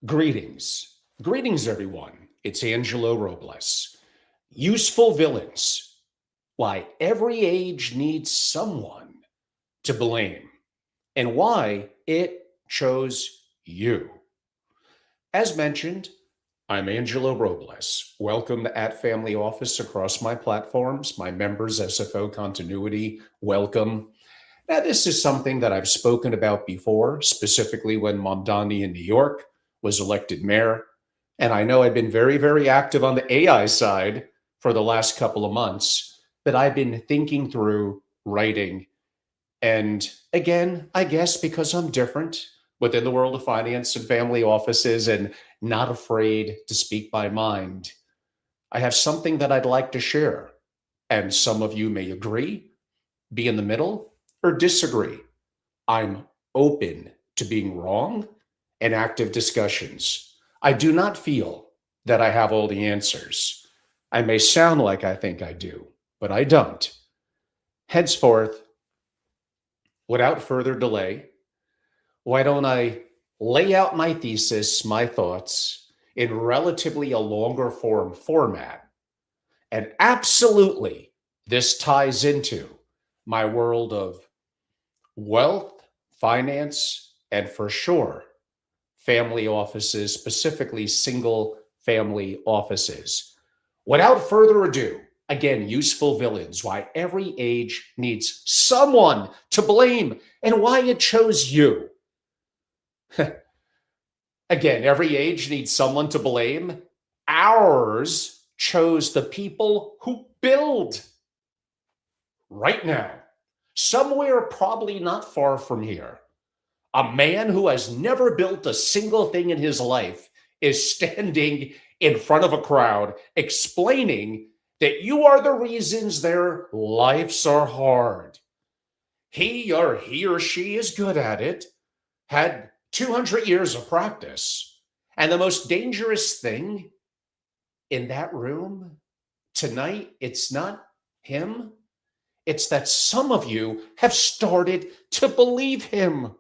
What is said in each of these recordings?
Greetings. Greetings, everyone. It's Angelo Robles. Useful villains. Why every age needs someone to blame, and why it chose you. As mentioned, I'm Angelo Robles. Welcome to At Family Office across my platforms, my members, SFO Continuity. Welcome. Now, this is something that I've spoken about before, specifically when Mamdani in New York was elected mayor. And I know I've been very, very active on the AI side for the last couple of months, but I've been thinking through writing. And again, I guess because I'm different within the world of finance and family offices and not afraid to speak my mind, I have something that I'd like to share. And some of you may agree, be in the middle, or disagree. I'm open to being wrong and active discussions. I do not feel that I have all the answers. I may sound like I think I do, but I don't. Henceforth, without further delay, why don't I lay out my thesis, my thoughts in relatively a longer form format? And absolutely, this ties into my world of wealth, finance, and for sure, family offices, specifically single family offices. Without further ado, again, useful villains, why every age needs someone to blame and why it chose you. Again, every age needs someone to blame. Ours chose the people who build right now, somewhere probably not far from here. A man who has never built a single thing in his life is standing in front of a crowd explaining that you are the reasons their lives are hard. He or she is good at it, had 200 years of practice. And the most dangerous thing in that room tonight, it's not him, it's that some of you have started to believe him.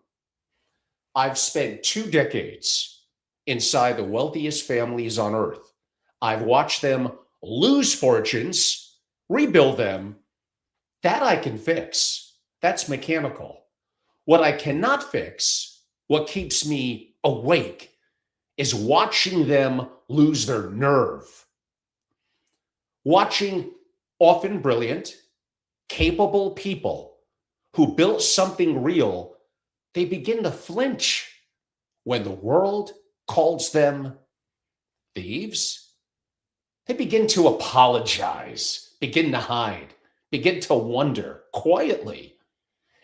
I've spent 2 decades inside the wealthiest families on earth. I've watched them lose fortunes, rebuild them. That I can fix. That's mechanical. What I cannot fix, what keeps me awake, is watching them lose their nerve. Watching often brilliant, capable people who built something real, they begin to flinch when the world calls them thieves. They begin to apologize, begin to hide, begin to wonder quietly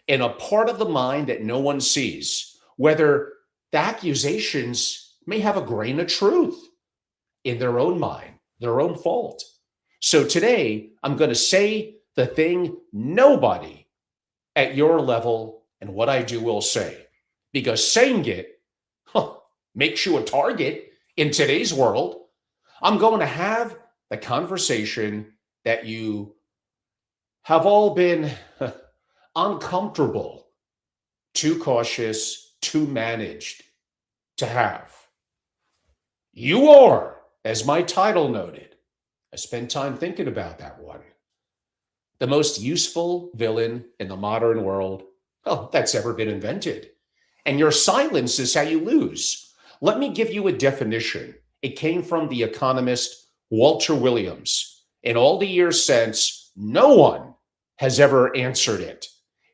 in a part of the mind that no one sees whether the accusations may have a grain of truth in their own mind, their own fault. So today, I'm going to say the thing nobody at your level and what I do will say, because saying it makes you a target in today's world. I'm going to have the conversation that you have all been uncomfortable, too cautious, too managed to have. You are, as my title noted, I spent time thinking about that one, the most useful villain in the modern world, that's ever been invented. And your silence is how you lose. Let me give you a definition. It came from the economist Walter Williams. In all the years since, no one has ever answered it.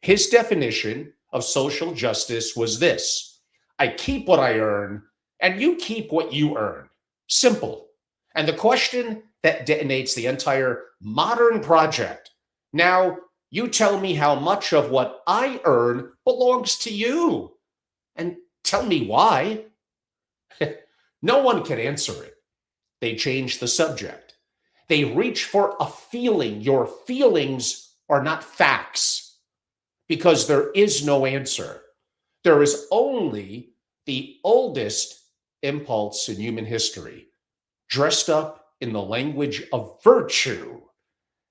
His definition of social justice was this: I keep what I earn, and you keep what you earn. Simple. And the question that detonates the entire modern project: now, you tell me how much of what I earn belongs to you, and tell me why. No one can answer it. They change the subject. They reach for a feeling. Your feelings are not facts because there is no answer. There is only the oldest impulse in human history, dressed up in the language of virtue.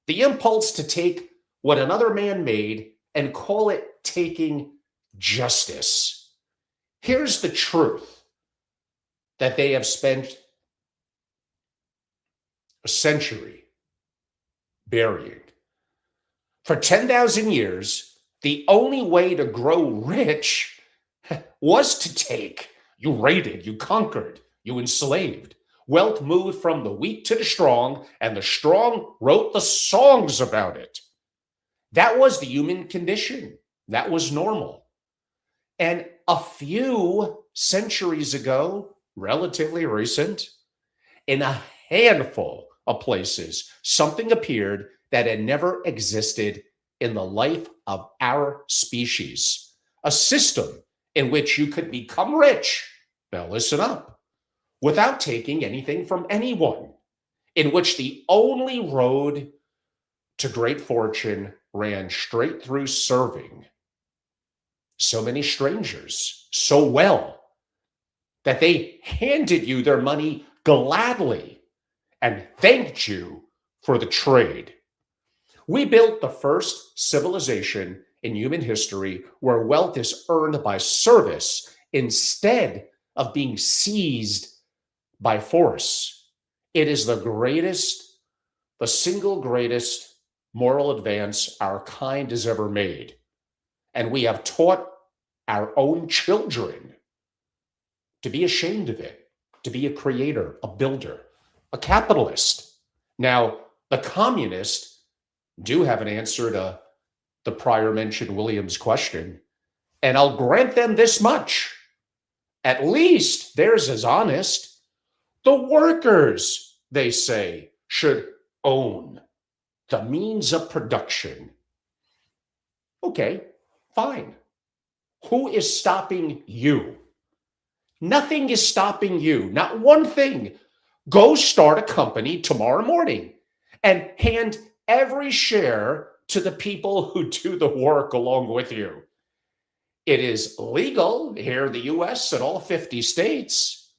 The impulse to take what another man made and call it taking justice. Here's the truth: that they have spent a century burying. For 10,000 years, the only way to grow rich was to take. You raided, you conquered, you enslaved. Wealth moved from the weak to the strong, and the strong wrote the songs about it. That was the human condition. That was normal. And a few centuries ago, relatively recent, in a handful of places, something appeared that had never existed in the life of our species. A system in which you could become rich, now listen up, without taking anything from anyone, in which the only road to great fortune ran straight through serving so many strangers so well that they handed you their money gladly and thanked you for the trade. We built the first civilization in human history where wealth is earned by service instead of being seized by force. It is the single greatest moral advance our kind has ever made. And we have taught our own children to be ashamed of it, to be a creator, a builder, a capitalist. Now, the communists do have an answer to the prior mentioned Williams question, and I'll grant them this much. At least theirs is honest. The workers, they say, should own the means of production. Okay, fine. Who is stopping you? Nothing is stopping you, not one thing. Go start a company tomorrow morning and hand every share to the people who do the work along with you. It is legal here in the US and all 50 states.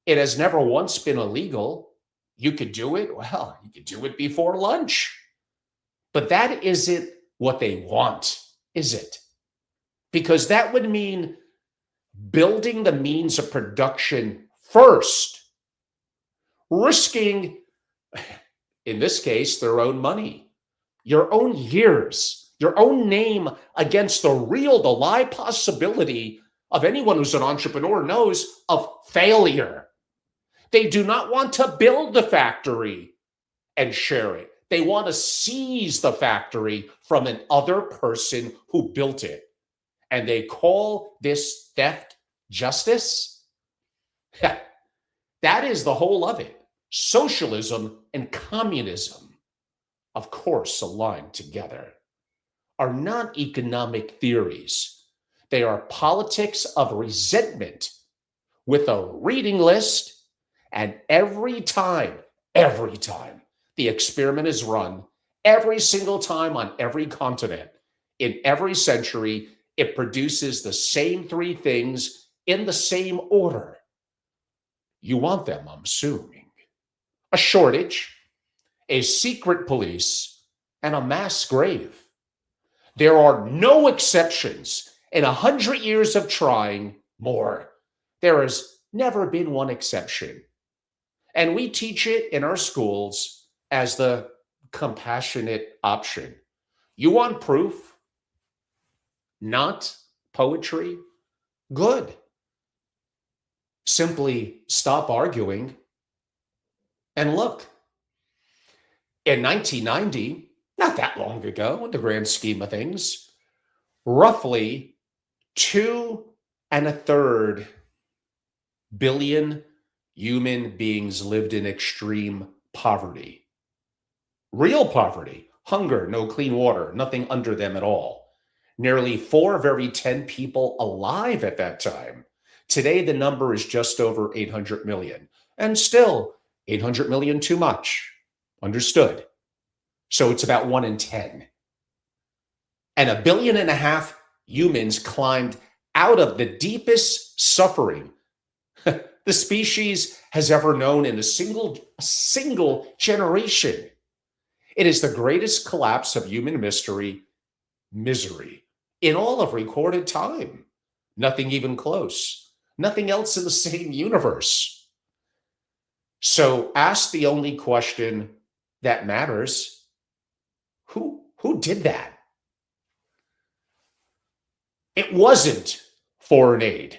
It has never once been illegal. You could do it. Well, you could do it before lunch. But that isn't what they want, is it? Because that would mean building the means of production first, risking, in this case, their own money, your own years, your own name against the live possibility of anyone who's an entrepreneur knows of failure. They do not want to build the factory and share it. They want to seize the factory from an other person who built it. And they call this theft justice. That is the whole of it. Socialism and communism, of course, aligned together, are not economic theories. They are politics of resentment with a reading list. And every time the experiment is run, every single time on every continent, in every century, it produces the same three things in the same order. You want them, I'm assuming. A shortage, a secret police, and a mass grave. There are no exceptions. In 100 years of trying more, there has never been one exception. And we teach it in our schools as the compassionate option. You want proof? Not poetry? Good. Simply stop arguing and look. In 1990, not that long ago, in the grand scheme of things, roughly 2.33 billion human beings lived in extreme poverty. Real poverty, hunger, no clean water, nothing under them at all. Nearly 4 of every 10 people alive at that time. Today, the number is just over 800 million. And still, 800 million too much. Understood. So it's about 1 in 10. And 1.5 billion humans climbed out of the deepest suffering the species has ever known in a single generation. It is the greatest collapse of human misery in all of recorded time. Nothing even close. Nothing else in the same universe. So ask the only question that matters. Who did that? It wasn't foreign aid.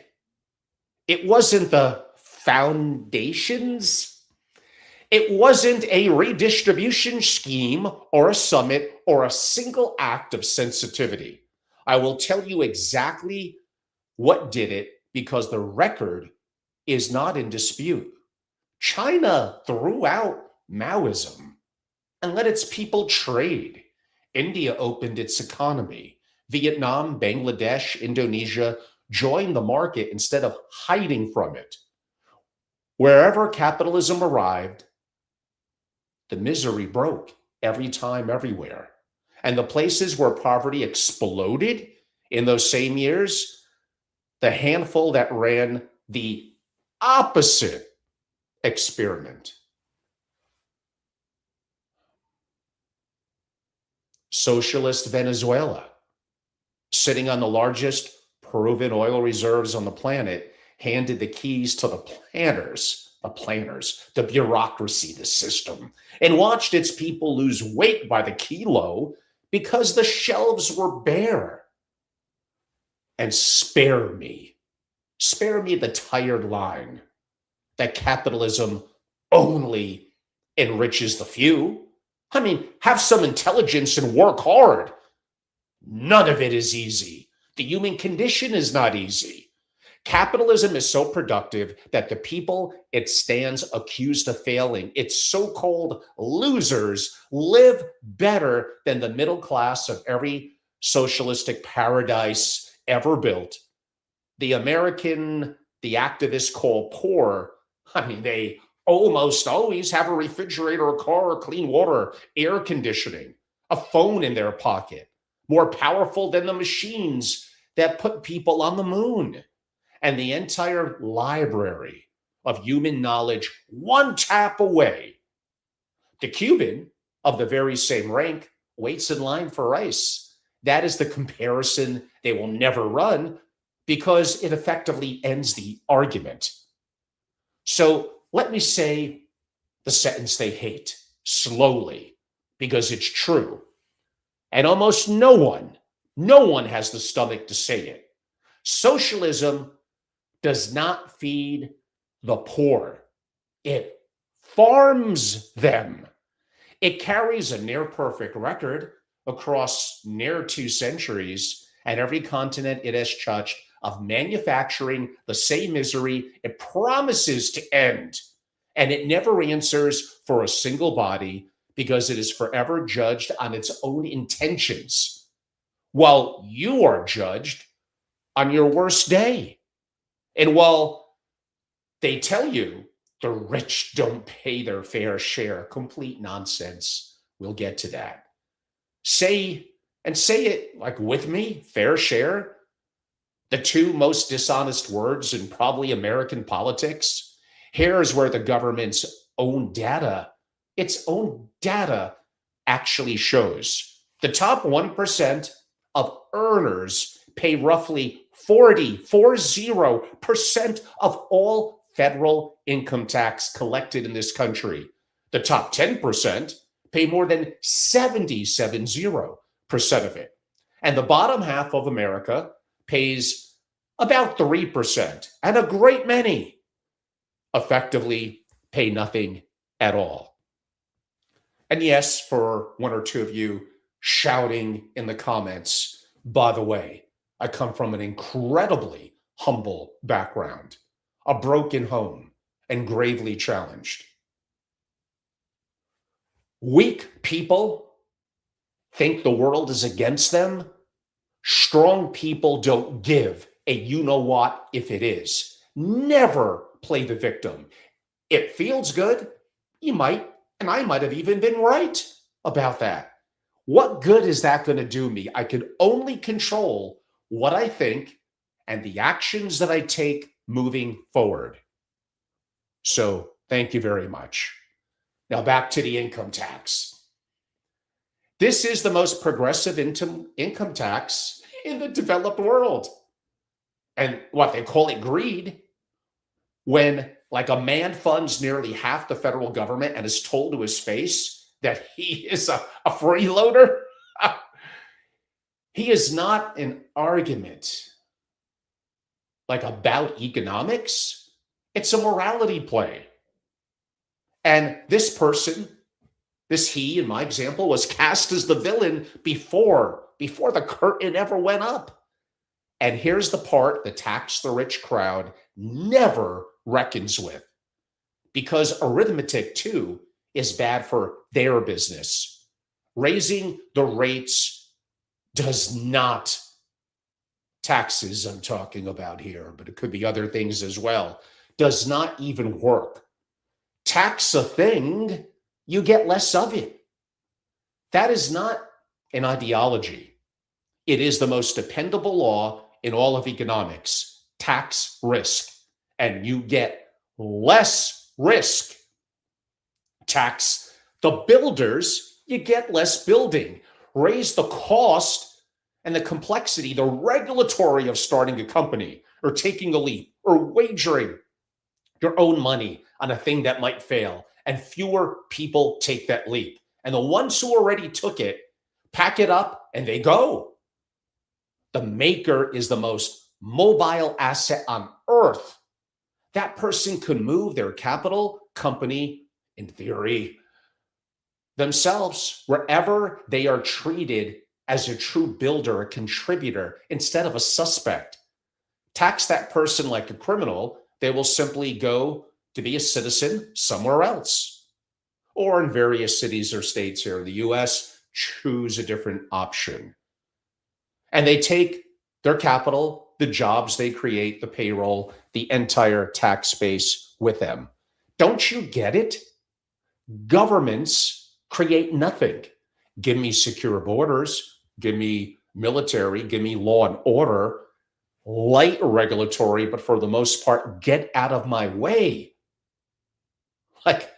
It wasn't the foundations. It wasn't a redistribution scheme or a summit or a single act of sensitivity. I will tell you exactly what did it because the record is not in dispute. China threw out Maoism and let its people trade. India opened its economy. Vietnam, Bangladesh, Indonesia joined the market instead of hiding from it. Wherever capitalism arrived, the misery broke every time, everywhere. And the places where poverty exploded in those same years, the handful that ran the opposite experiment. Socialist Venezuela, sitting on the largest proven oil reserves on the planet, handed the keys to the bureaucracy, the system, and watched its people lose weight by the kilo because the shelves were bare. And spare me the tired line that capitalism only enriches the few. I mean, have some intelligence and work hard. None of it is easy. The human condition is not easy. Capitalism is so productive that the people it stands accused of failing, its so-called losers, live better than the middle class of every socialistic paradise ever built. The activists call poor, I mean, they almost always have a refrigerator, a car, clean water, air conditioning, a phone in their pocket, more powerful than the machines that put people on the moon, and the entire library of human knowledge one tap away. The Cuban of the very same rank waits in line for rice. That is the comparison they will never run because it effectively ends the argument. So let me say the sentence they hate slowly because it's true. And almost no one has the stomach to say it. Socialism does not feed the poor, it farms them. It carries a near perfect record across near 2 centuries and every continent it has touched of manufacturing the same misery it promises to end. And it never answers for a single body because it is forever judged on its own intentions, while you are judged on your worst day. And while they tell you the rich don't pay their fair share, complete nonsense. We'll get to that. Say it like with me, fair share, the two most dishonest words in probably American politics. Here's where the government's its own data actually shows. The top 1% of earners pay roughly 40% of all federal income tax collected in this country. The top 10% pay more than 70% of it. And the bottom half of America pays about 3%. And a great many effectively pay nothing at all. And yes, for one or two of you shouting in the comments, by the way, I come from an incredibly humble background, a broken home, and gravely challenged. Weak people think the world is against them. Strong people don't give a you know what if it is. Never play the victim. It feels good. You might, and I might have even been right about that. What good is that going to do me? I can only control what I think and the actions that I take moving forward. So thank you very much. Now back to the income tax. This is the most progressive income tax in the developed world. And what they call it greed, when Like a man funds nearly half the federal government and is told to his face that he is a freeloader. He is not an argument like about economics. It's a morality play. And this person, this he in my example, was cast as the villain before the curtain ever went up. And here's the part the tax the rich crowd never reckons with, because arithmetic too is bad for their business. Raising the rates does not, taxes I'm talking about here, but it could be other things as well, does not even work. Tax a thing, you get less of it. That is not an ideology. It is the most dependable law in all of economics. Tax risk, and you get less risk. Tax the builders, you get less building. Raise the cost and the complexity, the regulatory of starting a company or taking a leap or wagering your own money on a thing that might fail, and fewer people take that leap. And the ones who already took it pack it up and they go. The maker is the most mobile asset on earth. That person could move their capital, company, in theory, themselves, wherever they are treated as a true builder, a contributor, instead of a suspect. Tax that person like a criminal, they will simply go to be a citizen somewhere else. Or in various cities or states here in the US, choose a different option. And they take their capital, the jobs they create, the payroll, the entire tax base with them. Don't you get it? Governments create nothing. Give me secure borders, give me military, give me law and order, light regulatory, but for the most part, get out of my way. Like,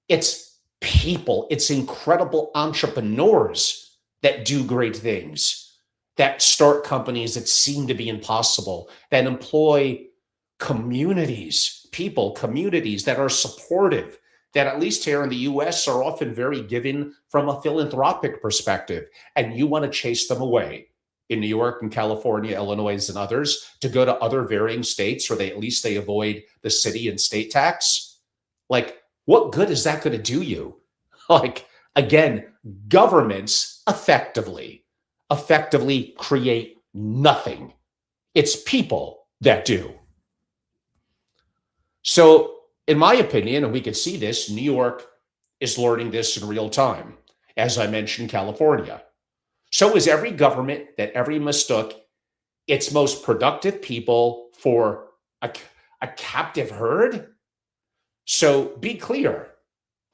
it's people, it's incredible entrepreneurs that do great things, that start companies that seem to be impossible, that employ communities, people, communities that are supportive, that at least here in the US are often very giving from a philanthropic perspective. And you want to chase them away in New York and California, Illinois, and others to go to other varying states where at least they avoid the city and state tax. Like, what good is that going to do you? Like, again, governments effectively create nothing. It's people that do. So, in my opinion, and we can see this, New York is learning this in real time. As I mentioned, California. So is every government that ever mistook its most productive people for a captive herd. So be clear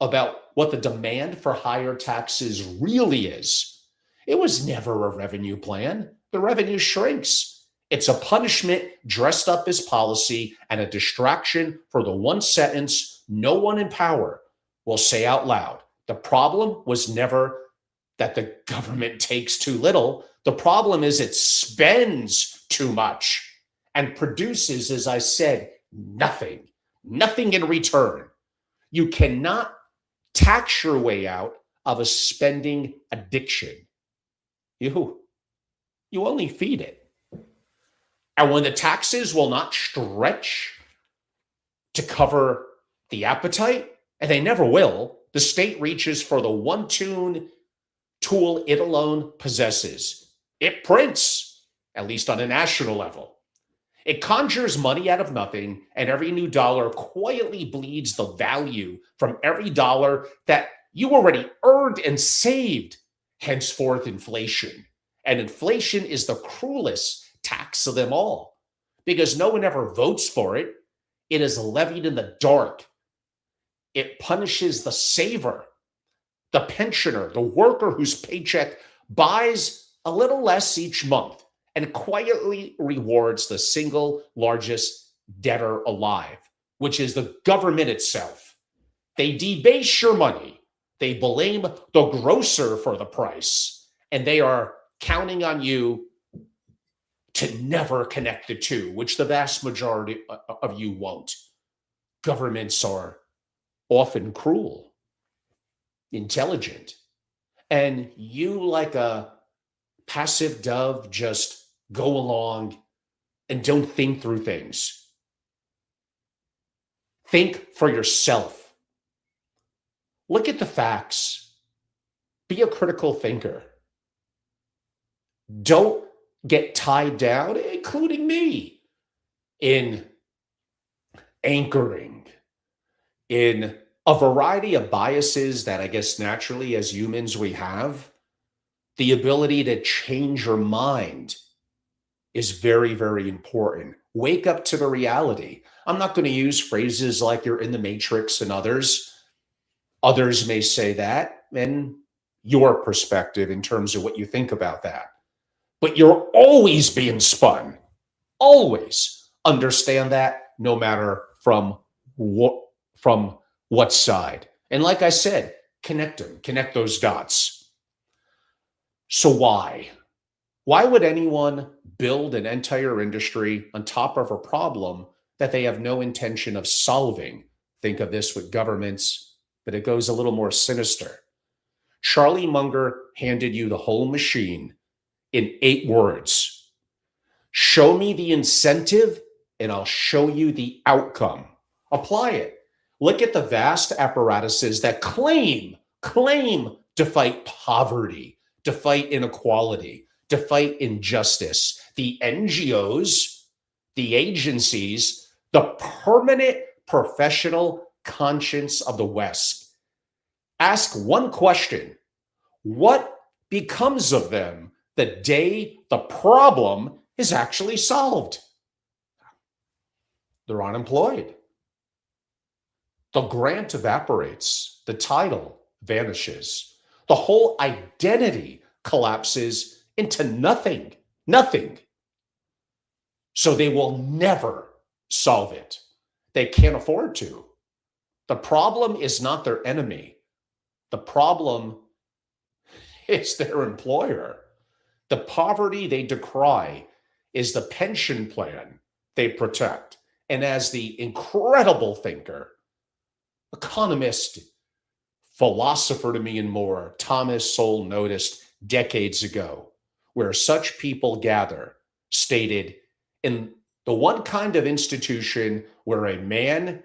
about what the demand for higher taxes really is. It was never a revenue plan. The revenue shrinks. It's a punishment dressed up as policy and a distraction for the one sentence no one in power will say out loud. The problem was never that the government takes too little. The problem is it spends too much and produces, as I said, nothing in return. You cannot tax your way out of a spending addiction. You only feed it. And when the taxes will not stretch to cover the appetite, and they never will, the state reaches for the one tool it alone possesses. It prints, at least on a national level. It conjures money out of nothing, and every new dollar quietly bleeds the value from every dollar that you already earned and saved, henceforth inflation. And inflation is the cruelest tax of them all, because no one ever votes for it. It is levied in the dark. It punishes the saver, the pensioner, the worker whose paycheck buys a little less each month, and quietly rewards the single largest debtor alive, which is the government itself. They debase your money. They blame the grocer for the price, and they are counting on you to never connect the two, which the vast majority of you won't. Governments are often cruel, intelligent, and you, like a passive dove, just go along and don't think through things. Think for yourself. Look at the facts. Be a critical thinker. Don't get tied down, including me, in anchoring, in a variety of biases that I guess naturally as humans we have. The ability to change your mind is very, very important. Wake up to the reality. I'm not going to use phrases like you're in the matrix and others. Others may say that, and your perspective in terms of what you think about that. But you're always being spun. Always understand that, no matter from what side. And like I said, connect them, connect those dots. So why? Why would anyone build an entire industry on top of a problem that they have no intention of solving? Think of this with governments, but it goes a little more sinister. Charlie Munger handed you the whole machine in 8 words. Show me the incentive and I'll show you the outcome. Apply it. Look at the vast apparatuses that claim to fight poverty, to fight inequality, to fight injustice. The NGOs, the agencies, the permanent professional conscience of the West. Ask one question: what becomes of them the day the problem is actually solved? They're unemployed. The grant evaporates, the title vanishes, the whole identity collapses into nothing. Nothing. So they will never solve it. They can't afford to. The problem is not their enemy. The problem is their employer. The poverty they decry is the pension plan they protect. And as the incredible thinker, economist, philosopher to me and more, Thomas Sowell noticed decades ago, where such people gather, stated, in the one kind of institution where a man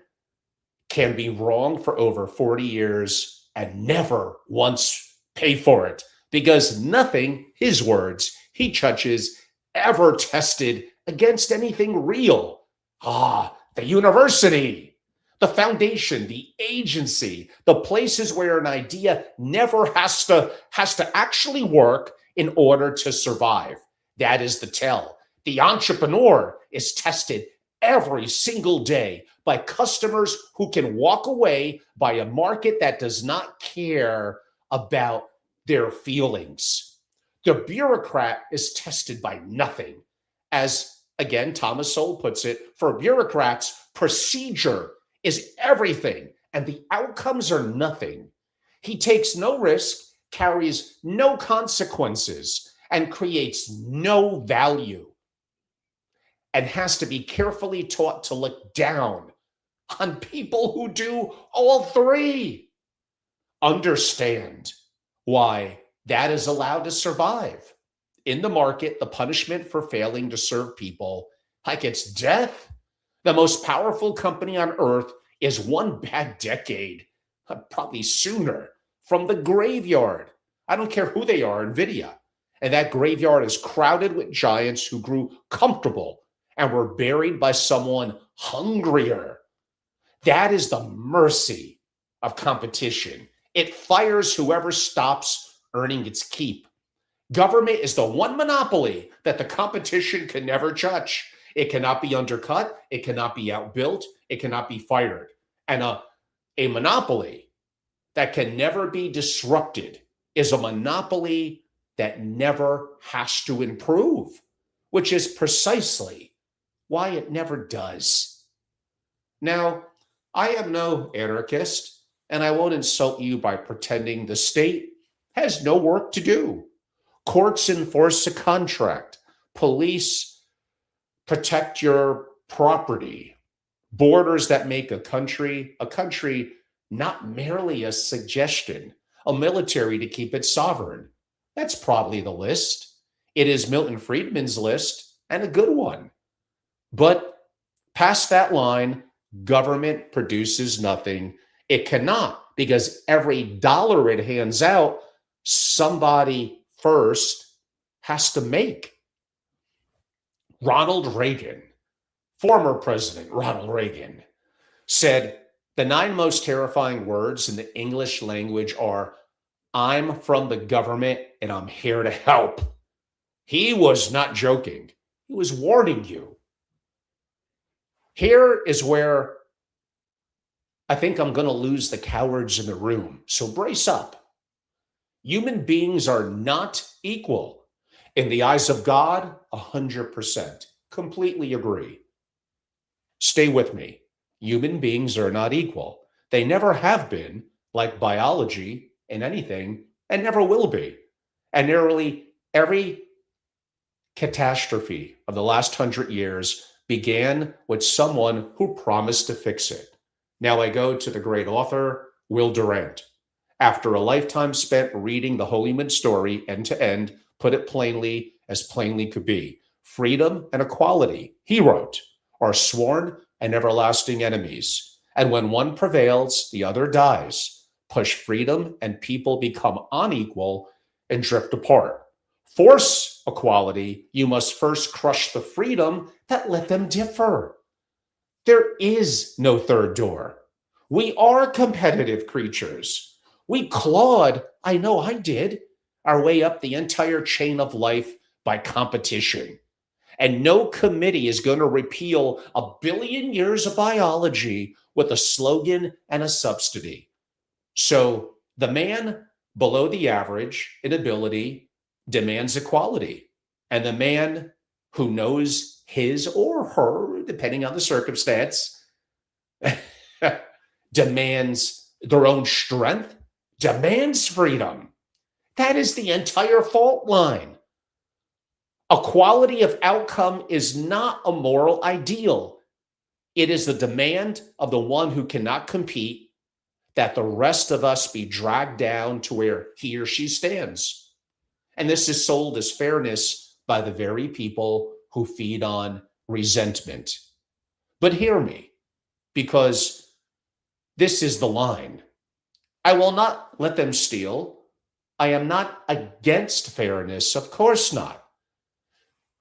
can be wrong for over 40 years and never once pay for it, because nothing, his words, he touches, ever tested against anything real. The university, the foundation, the agency, the places where an idea never has to actually work in order to survive. That is the tell. The entrepreneur is tested every single day by customers who can walk away, by a market that does not care about their feelings. The bureaucrat is tested by nothing. As, again, Thomas Sowell puts it, for bureaucrats, procedure is everything, and the outcomes are nothing. He takes no risk, carries no consequences, and creates no value, and has to be carefully taught to look down on people who do all three. Understand why that is allowed to survive. In the market, the punishment for failing to serve people, like it's death. The most powerful company on earth is one bad decade, probably sooner, from the graveyard. I don't care who they are, NVIDIA. And that graveyard is crowded with giants who grew comfortable and were buried by someone hungrier. That is the mercy of competition. It fires whoever stops earning its keep. Government is the one monopoly that the competition can never touch. It cannot be undercut. It cannot be outbuilt. It cannot be fired. And a monopoly that can never be disrupted is a monopoly that never has to improve, which is precisely why it never does. Now, I am no anarchist, and I won't insult you by pretending the state has no work to do. Courts enforce a contract. Police protect your property. Borders that make a country not merely a suggestion, a military to keep it sovereign. That's probably the list. It is Milton Friedman's list, and a good one. But past that line, government produces nothing. It cannot, because every dollar it hands out, somebody first has to make. Ronald Reagan, former President Ronald Reagan, said the 9 most terrifying words in the English language are, "I'm from the government and I'm here to help." He was not joking. He was warning you. Here is where I think I'm going to lose the cowards in the room. So brace up. Human beings are not equal. In the eyes of God, 100%. Completely agree. Stay with me. Human beings are not equal. They never have been, like biology and anything, and never will be. And nearly every catastrophe of the last 100 years began with someone who promised to fix it. Now I go to the great author, Will Durant. After a lifetime spent reading the Holyman story end to end, put it plainly as plainly could be. Freedom and equality, he wrote, are sworn and everlasting enemies. And when one prevails, the other dies. Push freedom and people become unequal and drift apart. Force equality, you must first crush the freedom that let them differ. There is no third door. We are competitive creatures. We clawed, I know I did, our way up the entire chain of life by competition. And no committee is going to repeal 1 billion years of biology with a slogan and a subsidy. So the man below the average in ability demands equality. And the man who knows his or her, depending on the circumstance, demands their own strength, demands freedom. That is the entire fault line. Equality of outcome is not a moral ideal. It is the demand of the one who cannot compete that the rest of us be dragged down to where he or she stands. And this is sold as fairness by the very people who feed on resentment. But hear me, because this is the line. I will not let them steal. I am not against fairness, of course not.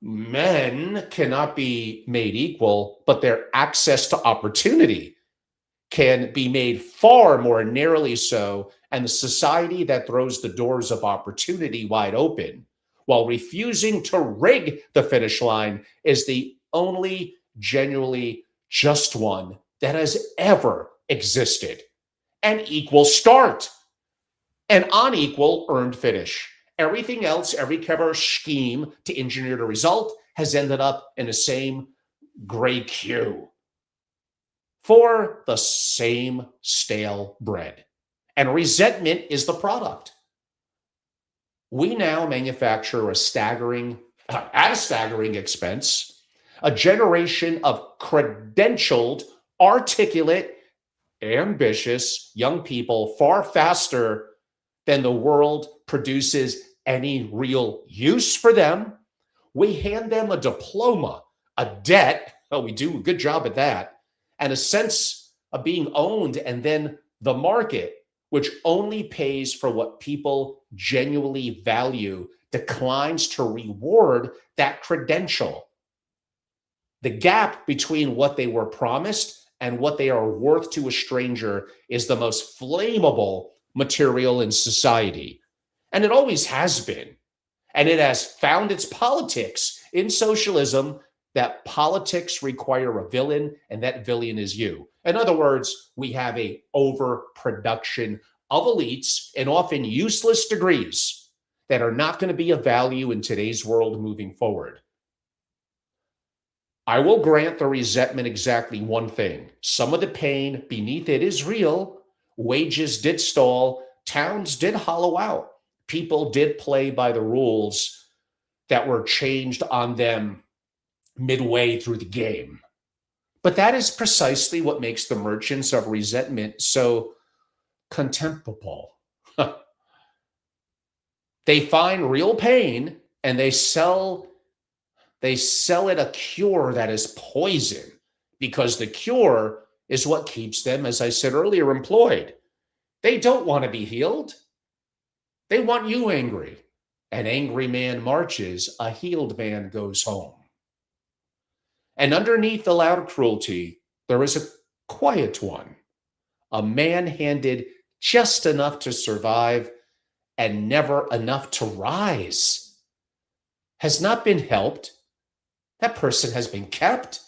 Men cannot be made equal, but their access to opportunity can be made far more narrowly so, and the society that throws the doors of opportunity wide open while refusing to rig the finish line is the only genuinely just one that has ever existed. An equal start, an unequal earned finish. Everything else, every clever scheme to engineer the result has ended up in the same gray queue for the same stale bread. And resentment is the product. We now manufacture at a staggering expense, a generation of credentialed, articulate, ambitious young people far faster than the world produces any real use for them. We hand them a diploma, a debt, we do a good job at that, and a sense of being owned, and then the market, which only pays for what people genuinely value, declines to reward that credential. The gap between what they were promised and what they are worth to a stranger is the most flammable material in society. And it always has been. And it has found its politics in socialism, that politics require a villain, and that villain is you. In other words, we have a overproduction of elites in often useless degrees that are not going to be of value in today's world moving forward. I will grant the resentment exactly one thing. Some of the pain beneath it is real. Wages did stall. Towns did hollow out. People did play by the rules that were changed on them midway through the game. But that is precisely what makes the merchants of resentment so contemptible. They find real pain and they sell it a cure that is poison, because the cure is what keeps them, as I said earlier, employed. They don't want to be healed. They want you angry. An angry man marches, a healed man goes home. And underneath the loud cruelty, there is a quiet one, a man handed just enough to survive and never enough to rise. Has not been helped. That person has been kept.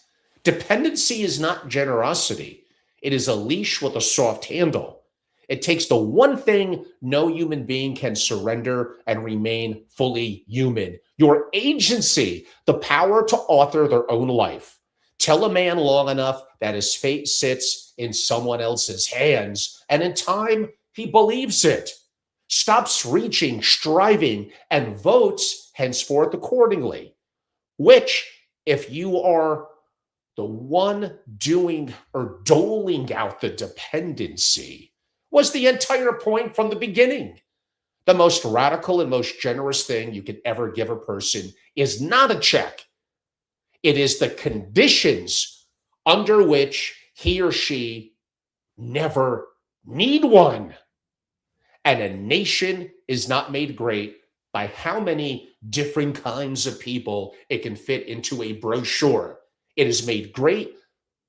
Dependency is not generosity. It is a leash with a soft handle. It takes the one thing no human being can surrender and remain fully human: your agency, the power to author their own life. Tell a man long enough that his fate sits in someone else's hands, and in time, he believes it, stops reaching, striving, and votes henceforth accordingly. Which, if you are the one doing or doling out the dependency, was the entire point from the beginning. The most radical and most generous thing you could ever give a person is not a check. It is the conditions under which he or she never need one. And a nation is not made great by how many different kinds of people it can fit into a brochure. It is made great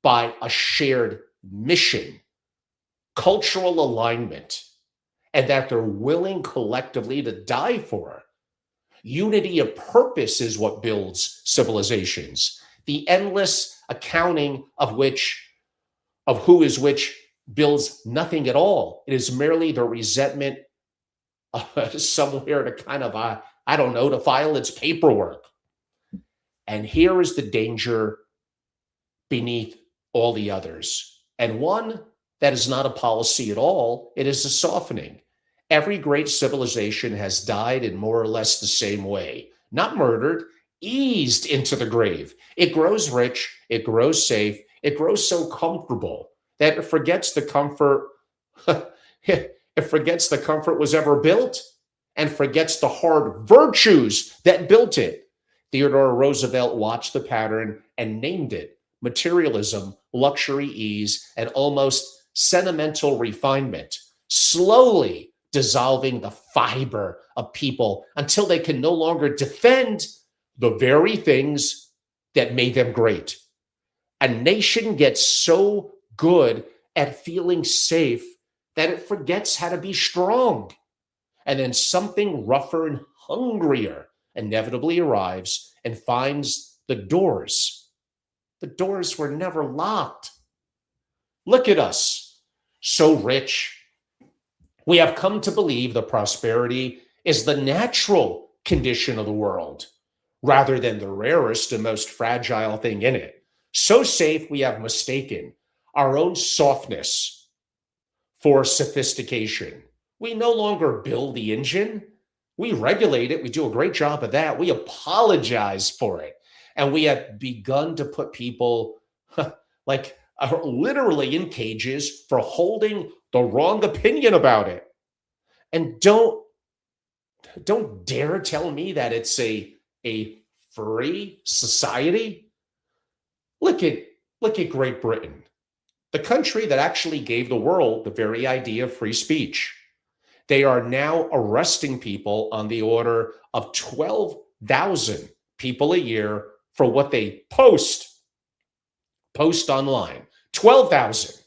by a shared mission, cultural alignment, and that they're willing collectively to die for. Unity of purpose is what builds civilizations. The endless accounting of who is which builds nothing at all. It is merely the resentment somewhere to kind of, I don't know, to file its paperwork. And here is the danger beneath all the others. And one that is not a policy at all, it is a softening. Every great civilization has died in more or less the same way, not murdered, eased into the grave. It grows rich, it grows safe, it grows so comfortable that it forgets the comfort. It forgets the comfort was ever built and forgets the hard virtues that built it. Theodore Roosevelt watched the pattern and named it materialism, luxury, ease, and almost sentimental refinement, slowly dissolving the fiber of people until they can no longer defend the very things that made them great. A nation gets so good at feeling safe that it forgets how to be strong. And then something rougher and hungrier inevitably arrives and finds the doors. The doors were never locked. Look at us, so rich. We have come to believe that prosperity is the natural condition of the world, rather than the rarest and most fragile thing in it. So safe, we have mistaken our own softness for sophistication. We no longer build the engine. We regulate it. We do a great job of that. We apologize for it. And we have begun to put people like literally in cages for holding the wrong opinion about it. And don't dare tell me that it's a free society. Look at Great Britain, the country that actually gave the world the very idea of free speech. They are now arresting people on the order of 12,000 people a year for what they post online. 12,000.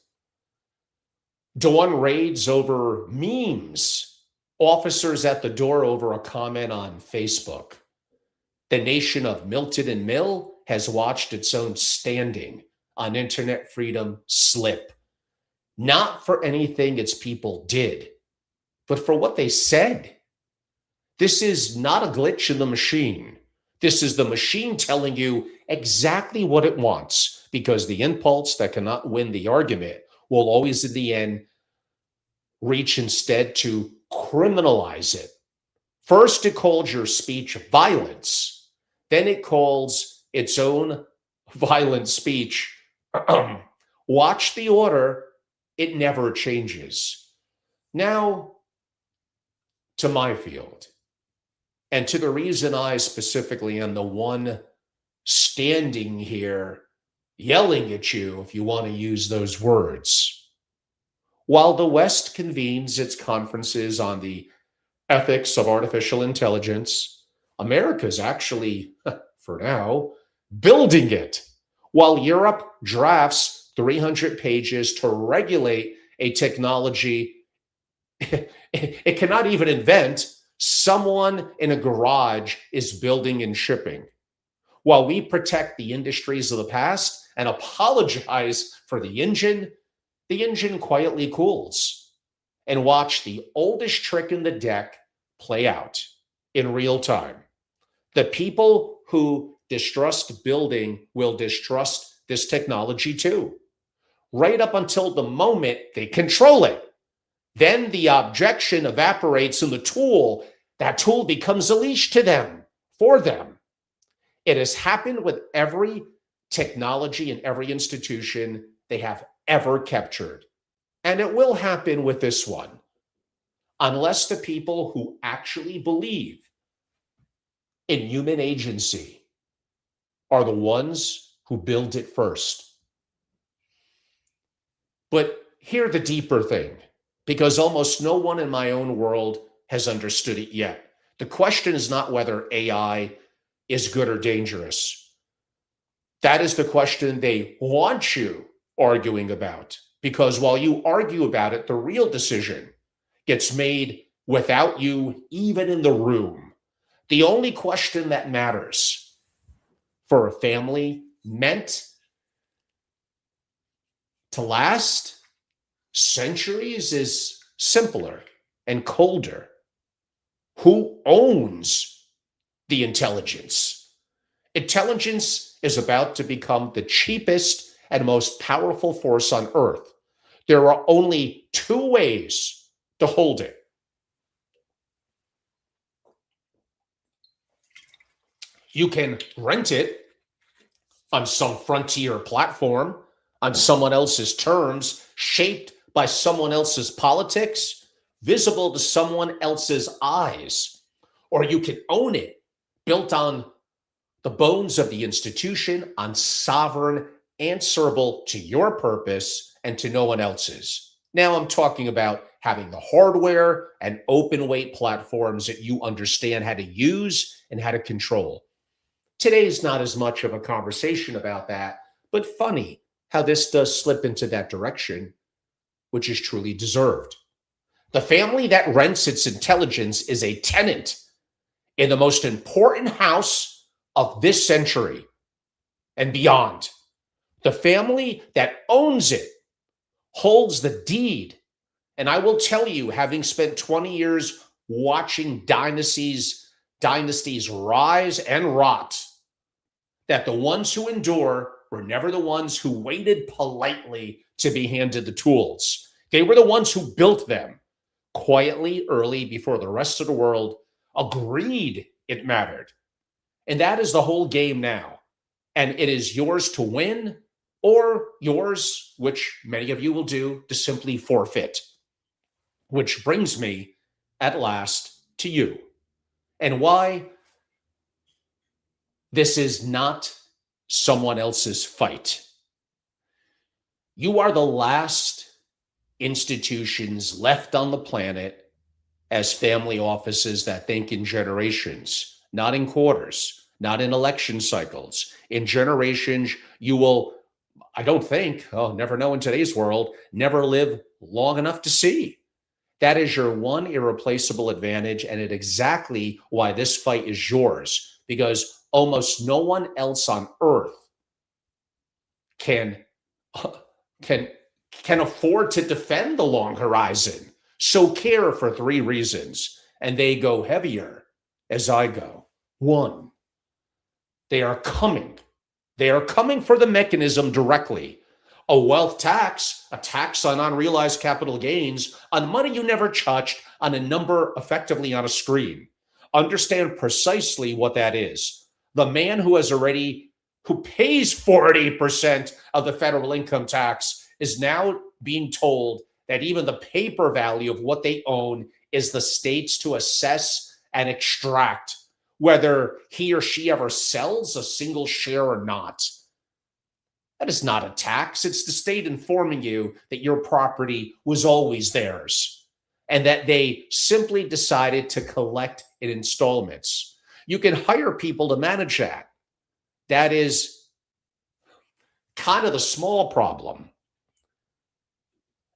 Dawn raids over memes, officers at the door over a comment on Facebook. The nation of Milton and Mill has watched its own standing on internet freedom slip, not for anything its people did, but for what they said. This is not a glitch in the machine. This is the machine telling you exactly what it wants, because the impulse that cannot win the argument will always, in the end, reach instead to criminalize it. First, it calls your speech violence. Then it calls its own violent speech Watch the order, it never changes. Now, to my field, and to the reason I specifically am the one standing here yelling at you, if you want to use those words. While the West convenes its conferences on the ethics of artificial intelligence, America's actually, for now, building it. While Europe drafts 300 pages to regulate a technology it cannot even invent, someone in a garage is building and shipping. While we protect the industries of the past and apologize for the engine quietly cools. And watch the oldest trick in the deck play out in real time. The people who distrust building will distrust this technology too, right up until the moment they control it. Then the objection evaporates and that tool becomes a leash to them, for them. It has happened with every technology and every institution they have ever captured. And it will happen with this one, unless the people who actually believe in human agency are the ones who build it first. But hear the deeper thing, because almost no one in my own world has understood it yet. The question is not whether AI is good or dangerous. That is the question they want you arguing about, because while you argue about it, the real decision gets made without you even in the room. The only question that matters for a family meant to last centuries is simpler and colder. Who owns the intelligence? Intelligence is about to become the cheapest and most powerful force on earth. There are only two ways to hold it. You can rent it on some frontier platform, on someone else's terms, shaped by someone else's politics, visible to someone else's eyes. Or you can own it, built on the bones of the institution, on sovereign, answerable to your purpose and to no one else's. Now I'm talking about having the hardware and open weight platforms that you understand how to use and how to control. Today's not as much of a conversation about that, but funny how this does slip into that direction, which is truly deserved. The family that rents its intelligence is a tenant in the most important house of this century and beyond. The family that owns it holds the deed. And I will tell you, having spent 20 years watching dynasties rise and rot, that the ones who endure were never the ones who waited politely to be handed the tools. They were the ones who built them quietly, early, before the rest of the world agreed it mattered. And that is the whole game now. And it is yours to win, or yours, which many of you will do, to simply forfeit. Which brings me at last to you, and why this is not someone else's fight. You are the last institutions left on the planet as family offices that think in generations, not in quarters, not in election cycles. In generations, you will, I don't think, never know in today's world, never live long enough to see. That is your one irreplaceable advantage, and it's exactly why this fight is yours, because almost no one else on earth can afford to defend the long horizon. So care for three reasons, and they go heavier as I go. One, they are coming. They are coming for the mechanism directly. A wealth tax, a tax on unrealized capital gains, on money you never touched, on a number effectively on a screen. Understand precisely what that is. The man who has already who pays 40% of the federal income tax, is now being told that even the paper value of what they own is the state's to assess and extract, whether he or she ever sells a single share or not. That is not a tax. It's the state informing you that your property was always theirs and that they simply decided to collect in installments. You can hire people to manage that. That is kind of the small problem.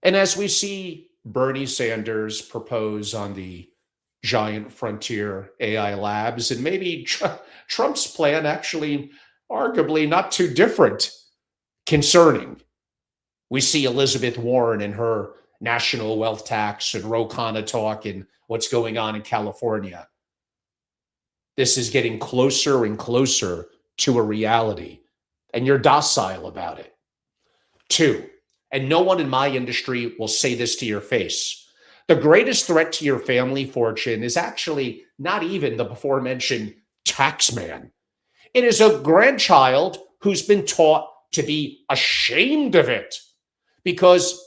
And as we see Bernie Sanders propose on the giant frontier AI labs, and maybe Trump's plan actually arguably not too different, concerning. We see Elizabeth Warren and her national wealth tax and Ro Khanna talk and what's going on in California. This is getting closer and closer to a reality, and you're docile about it. Two, and no one in my industry will say this to your face, the greatest threat to your family fortune is actually not even the before mentioned tax man. It is a grandchild who's been taught to be ashamed of it. Because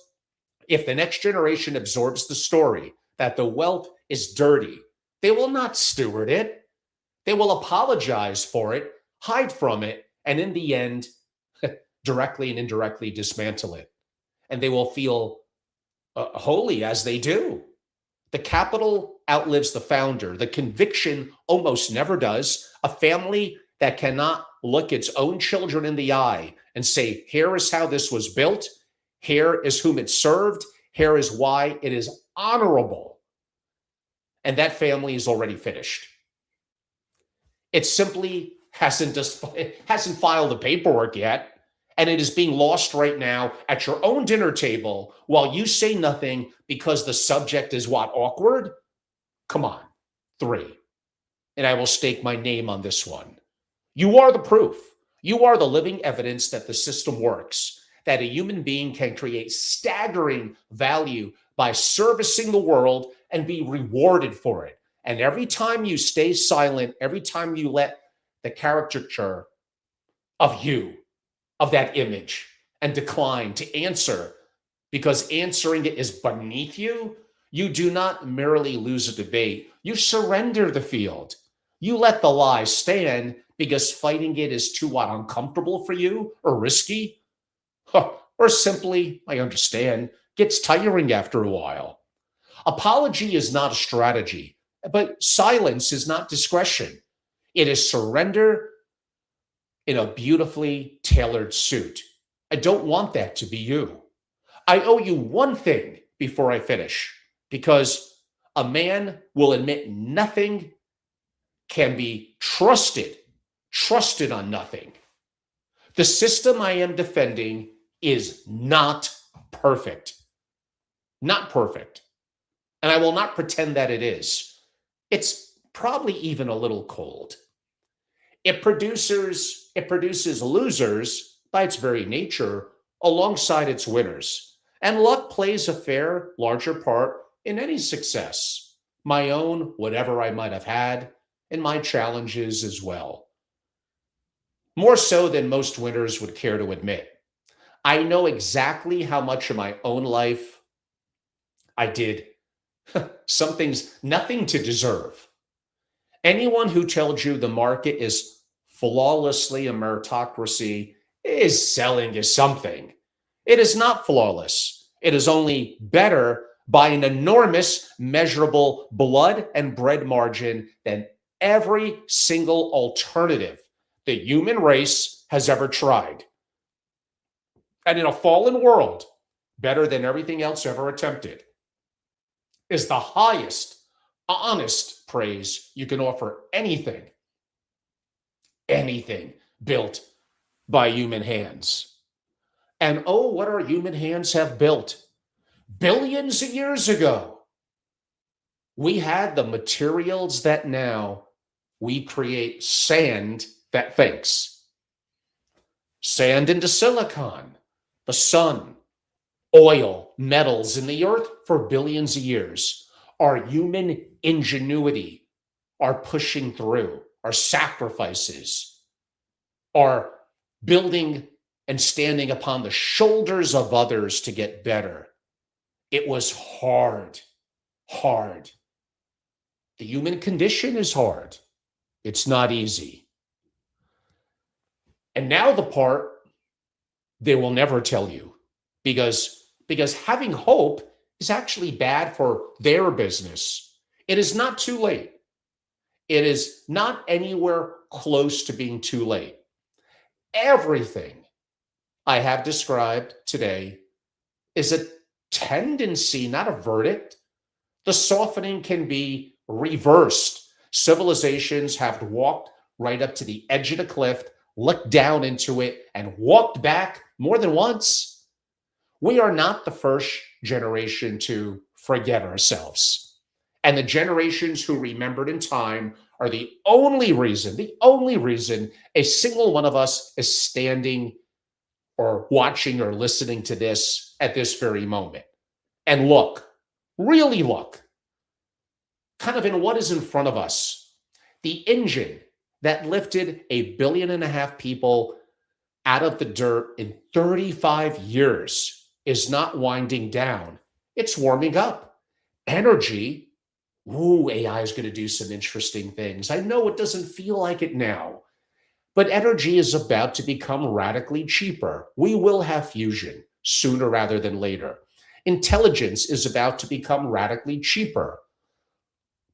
if the next generation absorbs the story that the wealth is dirty, they will not steward it. They will apologize for it, hide from it, and in the end, directly and indirectly dismantle it. And they will feel holy as they do. The capital outlives the founder. The conviction almost never does. A family that cannot look its own children in the eye and say, here is how this was built, here is whom it served, here is why it is honorable. And that family is already finished. It simply hasn't filed the paperwork yet. And it is being lost right now at your own dinner table while you say nothing because the subject is what, awkward? Come on. 3. And I will stake my name on this one. You are the proof. You are the living evidence that the system works, that a human being can create staggering value by servicing the world and be rewarded for it. And every time you stay silent, every time you let the caricature of you, of that image, and decline to answer because answering it is beneath you, you do not merely lose a debate. You surrender the field. You let the lie stand because fighting it is too what, uncomfortable for you or risky? Or simply, I understand, gets tiring after a while. Apology is not a strategy, but silence is not discretion. It is surrender in a beautifully tailored suit. I don't want that to be you. I owe you one thing before I finish, because a man will admit nothing can be trusted on nothing. The system I am defending is not perfect. Not perfect. And I will not pretend that it is. It's probably even a little cold. It produces losers by its very nature alongside its winners. And luck plays a fair, larger part in any success. My own, whatever I might have had, and my challenges as well. More so than most winners would care to admit. I know exactly how much of my own life I did some things nothing to deserve. Anyone who tells you the market is flawlessly a meritocracy is selling you something. It is not flawless. It is only better by an enormous, measurable blood and bread margin than every single alternative the human race has ever tried. And in a fallen world, better than everything else ever attempted, is the highest, honest praise you can offer anything built by human hands. And oh, what our human hands have built. Billions of years ago, we had the materials that now we create sand that thinks. Sand into silicon, the sun, oil, metals in the earth for billions of years. Our human ingenuity, our pushing through, our sacrifices, our building and standing upon the shoulders of others to get better. It was hard, hard. The human condition is hard. It's not easy. And now the part they will never tell you, because having hope is actually bad for their business. It is not too late. It is not anywhere close to being too late. Everything I have described today is a tendency, not a verdict. The softening can be reversed. Civilizations have walked right up to the edge of the cliff, looked down into it, and walked back more than once. We are not the first generation to forget ourselves. And the generations who remembered in time are the only reason a single one of us is standing or watching or listening to this at this very moment. And look, really look, kind of in what is in front of us. The engine that lifted 1.5 billion people out of the dirt in 35 years is not winding down. It's warming up. Energy, AI is going to do some interesting things. I know it doesn't feel like it now, but energy is about to become radically cheaper. We will have fusion sooner rather than later. Intelligence is about to become radically cheaper.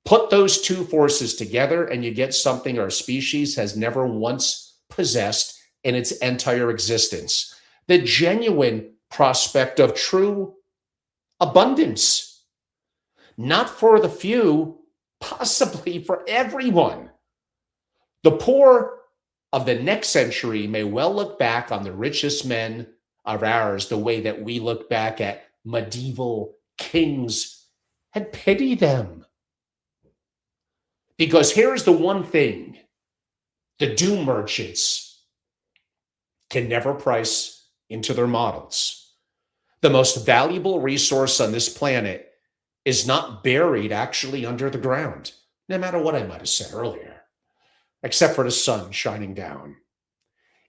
Put those two forces together and you get something our species has never once possessed in its entire existence. The genuine prospect of true abundance, not for the few, possibly for everyone. The poor of the next century may well look back on the richest men of ours the way that we look back at medieval kings and pity them. Because here's the one thing the doom merchants can never price into their models. The most valuable resource on this planet is not buried actually under the ground, no matter what I might have said earlier, except for the sun shining down.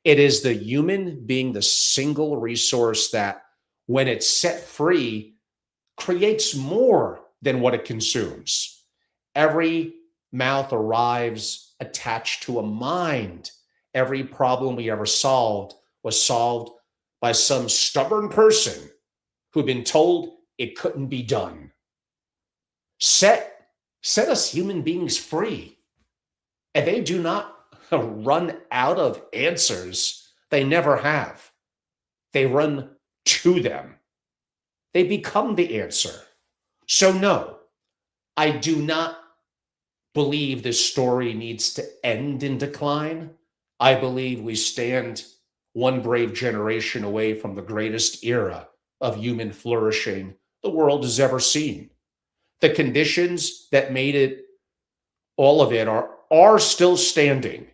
It is the human being the single resource that, when it's set free, creates more than what it consumes. Every mouth arrives attached to a mind. Every problem we ever solved was solved by some stubborn person who'd been told it couldn't be done. Set us human beings free, and they do not run out of answers. They never have. They run to them. They become the answer. So no, I do not believe this story needs to end in decline. I believe we stand one brave generation away from the greatest era of human flourishing the world has ever seen. The conditions that made it, all of it, are still standing.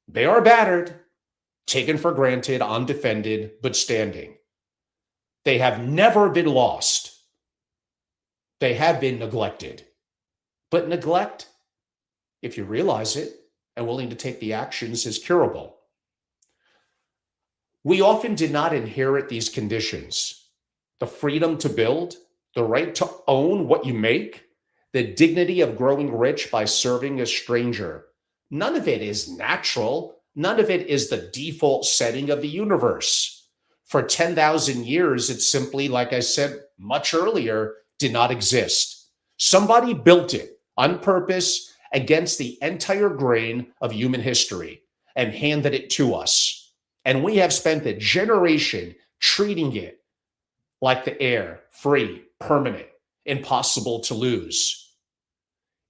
They are battered, taken for granted, undefended, but standing. They have never been lost. They have been neglected. But neglect, if you realize it and willing to take the actions, is curable. We often did not inherit these conditions. The freedom to build, the right to own what you make, the dignity of growing rich by serving a stranger. None of it is natural. None of it is the default setting of the universe. For 10,000 years, it simply, like I said much earlier, did not exist. Somebody built it on purpose against the entire grain of human history and handed it to us. And we have spent a generation treating it like the air, free, permanent, impossible to lose.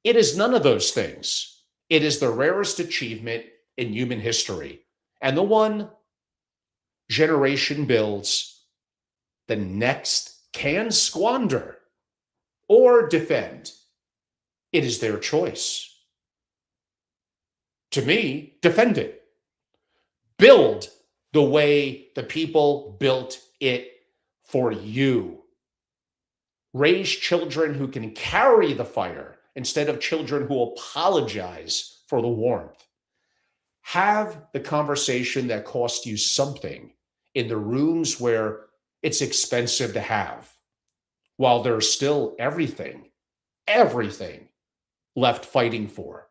It is none of those things. It is the rarest achievement in human history. And the one generation builds, the next can squander or defend. It is their choice. To me, defend it. Build the way the people built it for you. Raise children who can carry the fire instead of children who apologize for the warmth. Have the conversation that costs you something in the rooms where it's expensive to have, while there's still everything left fighting for.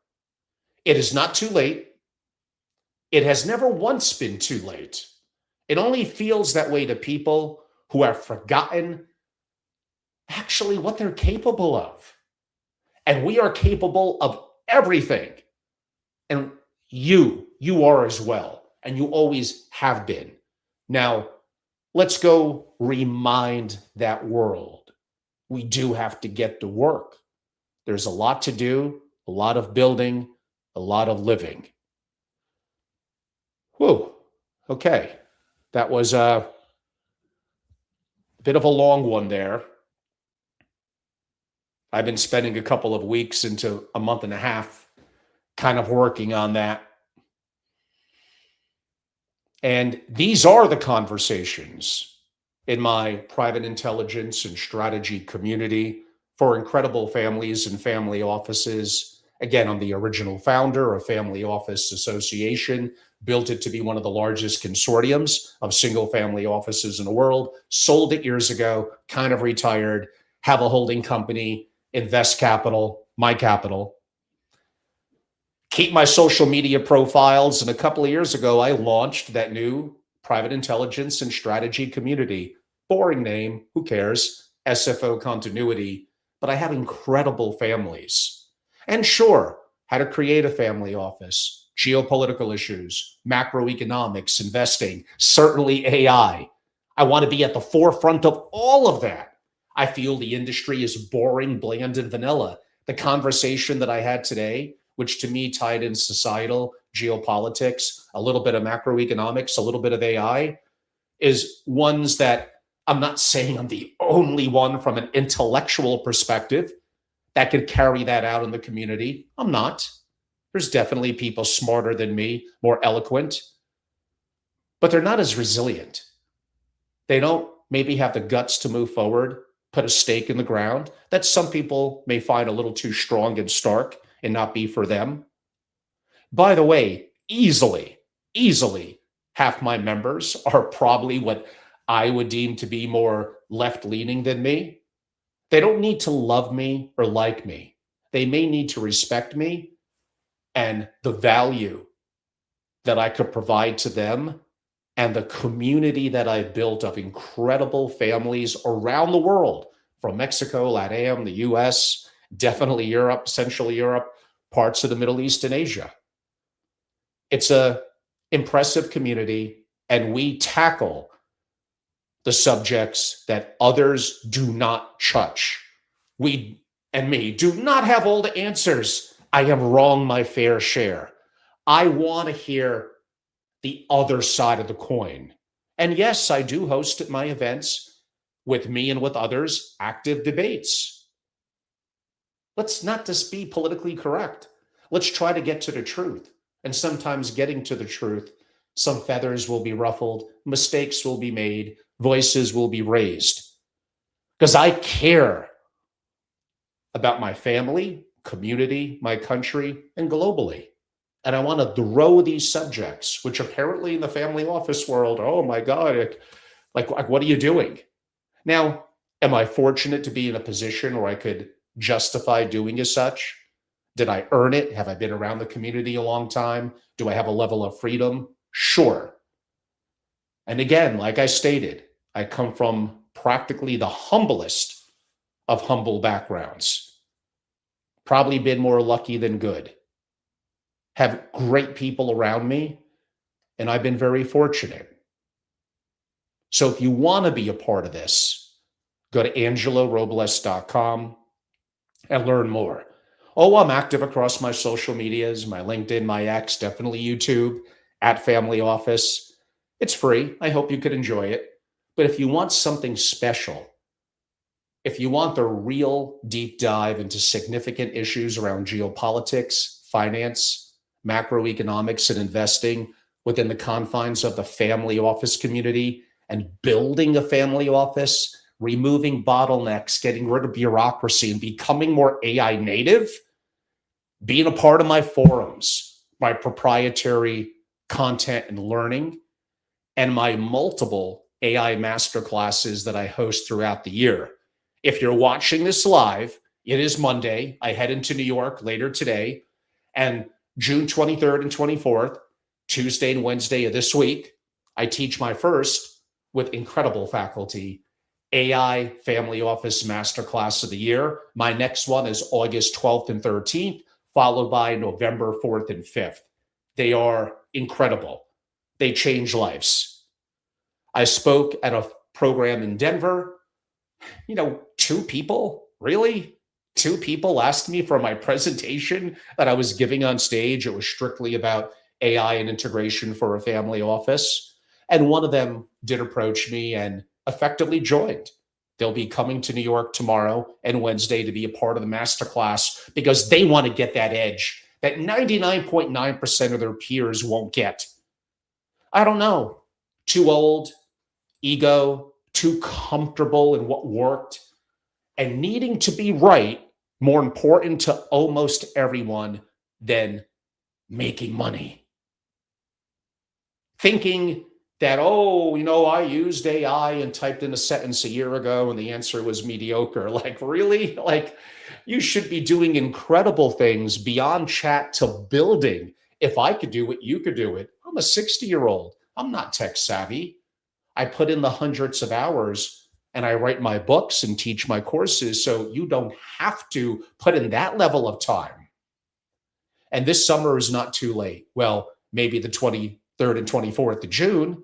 It is not too late. It has never once been too late. It only feels that way to people who have forgotten actually what they're capable of. And we are capable of everything. And you are as well. And you always have been. Now, let's go remind that world. We do have to get to work. There's a lot to do, a lot of building, a lot of living. Whew. Okay. That was a bit of a long one there. I've been spending a couple of weeks into a month and a half kind of working on that. And these are the conversations in my private intelligence and strategy community for incredible families and family offices. Again, I'm the original founder of Family Office Association, built it to be one of the largest consortiums of single family offices in the world, sold it years ago, kind of retired, have a holding company, invest capital, my capital, keep my social media profiles. And a couple of years ago, I launched that new private intelligence and strategy community. Boring name, who cares? SFO continuity. But I have incredible families. And sure, how to create a family office, geopolitical issues, macroeconomics, investing, certainly AI. I want to be at the forefront of all of that. I feel the industry is boring, bland, and vanilla. The conversation that I had today, which to me tied in societal, geopolitics, a little bit of macroeconomics, a little bit of AI, is ones that I'm not saying I'm the only one from an intellectual perspective that could carry that out in the community. I'm not. There's definitely people smarter than me, more eloquent, but they're not as resilient. They don't maybe have the guts to move forward, put a stake in the ground that some people may find a little too strong and stark and not be for them. By the way, easily, half my members are probably what I would deem to be more left-leaning than me. They don't need to love me or like me. They may need to respect me and the value that I could provide to them and the community that I've built of incredible families around the world, from Mexico, LATAM, the US, definitely Europe, Central Europe, parts of the Middle East and Asia. It's a impressive community, and we tackle the subjects that others do not touch. We and me do not have all the answers. I have wrong my fair share. I want to hear the other side of the coin. And yes, I do host at my events with me and with others active debates. Let's not just be politically correct. Let's try to get to the truth. And sometimes getting to the truth, some feathers will be ruffled, mistakes will be made, voices will be raised. Because I care about my family, community, my country, and globally. And I want to throw these subjects, which apparently in the family office world, oh my God, like what are you doing? Now, am I fortunate to be in a position where I could justify doing as such? Did I earn it? Have I been around the community a long time? Do I have a level of freedom? Sure. And again, like I stated, I come from practically the humblest of humble backgrounds. Probably been more lucky than good. Have great people around me, and I've been very fortunate. So if you want to be a part of this, go to angelorobles.com and learn more. Oh, I'm active across my social medias, my LinkedIn, my X, definitely YouTube, at Family Office. It's free. I hope you could enjoy it. But if you want something special, if you want the real deep dive into significant issues around geopolitics, finance, macroeconomics, and investing within the confines of the family office community and building a family office, removing bottlenecks, getting rid of bureaucracy, and becoming more AI native, being a part of my forums, my proprietary content and learning, and my multiple AI masterclasses that I host throughout the year. If you're watching this live, it is Monday. I head into New York later today, and June 23rd and 24th, Tuesday and Wednesday of this week, I teach my first, with incredible faculty, AI Family Office Masterclass of the year. My next one is August 12th and 13th, followed by November 4th and 5th. They are incredible. They change lives. I spoke at a program in Denver. Two people, really? Two people asked me for my presentation that I was giving on stage. It was strictly about AI and integration for a family office. And one of them did approach me and effectively joined. They'll be coming to New York tomorrow and Wednesday to be a part of the masterclass because they want to get that edge that 99.9% of their peers won't get. I don't know. Too old, ego, too comfortable in what worked, and needing to be right more important to almost everyone than making money. Thinking that, I used AI and typed in a sentence a year ago and the answer was mediocre. Like, really? Like, you should be doing incredible things beyond chat to building. If I could do it, you could do it. I'm a 60-year-old. I'm not tech savvy. I put in the hundreds of hours and I write my books and teach my courses, so you don't have to put in that level of time. And this summer is not too late. Well, maybe the 23rd and 24th of June,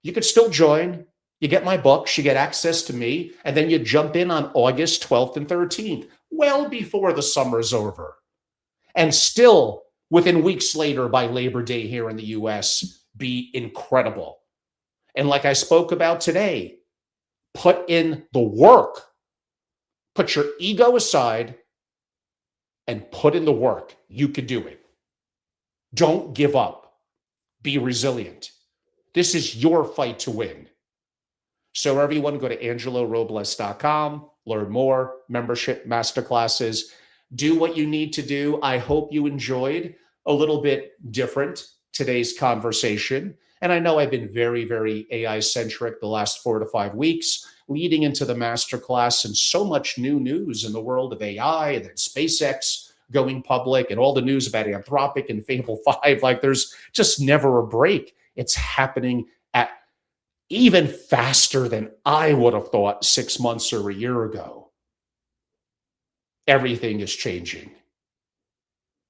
you could still join. You get my books, you get access to me, and then you jump in on August 12th and 13th, well before the summer's over. And still, within weeks later, by Labor Day here in the US, be incredible. And like I spoke about today, put in the work. Put your ego aside and put in the work. You could do it. Don't give up. Be resilient. This is your fight to win. So everyone, go to angelorobles.com, learn more, membership, masterclasses, do what you need to do. I hope you enjoyed a little bit different today's conversation. And I know I've been very, very AI-centric the last 4 to 5 weeks, leading into the masterclass, and so much new news in the world of AI, and then SpaceX going public, and all the news about Anthropic and Fable 5. Like, there's just never a break. It's happening at even faster than I would have thought 6 months or a year ago. Everything is changing.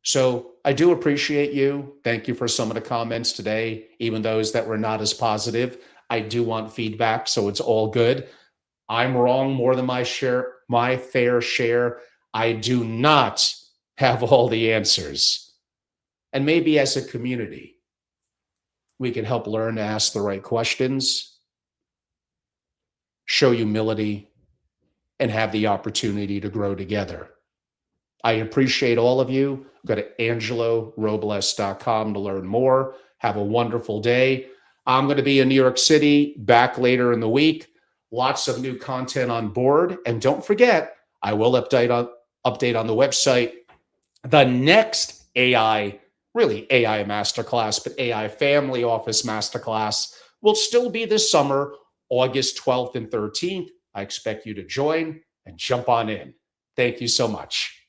So I do appreciate you. Thank you for some of the comments today, even those that were not as positive. I do want feedback, so it's all good. I'm wrong more than my fair share. I do not have all the answers. And maybe as a community, we can help learn to ask the right questions, show humility, and have the opportunity to grow together. I appreciate all of you. Go to angelorobles.com to learn more. Have a wonderful day. I'm going to be in New York City back later in the week. Lots of new content on board. And don't forget, I will update on the website. The next AI masterclass, but AI Family Office Masterclass will still be this summer, August 12th and 13th. I expect you to join and jump on in. Thank you so much.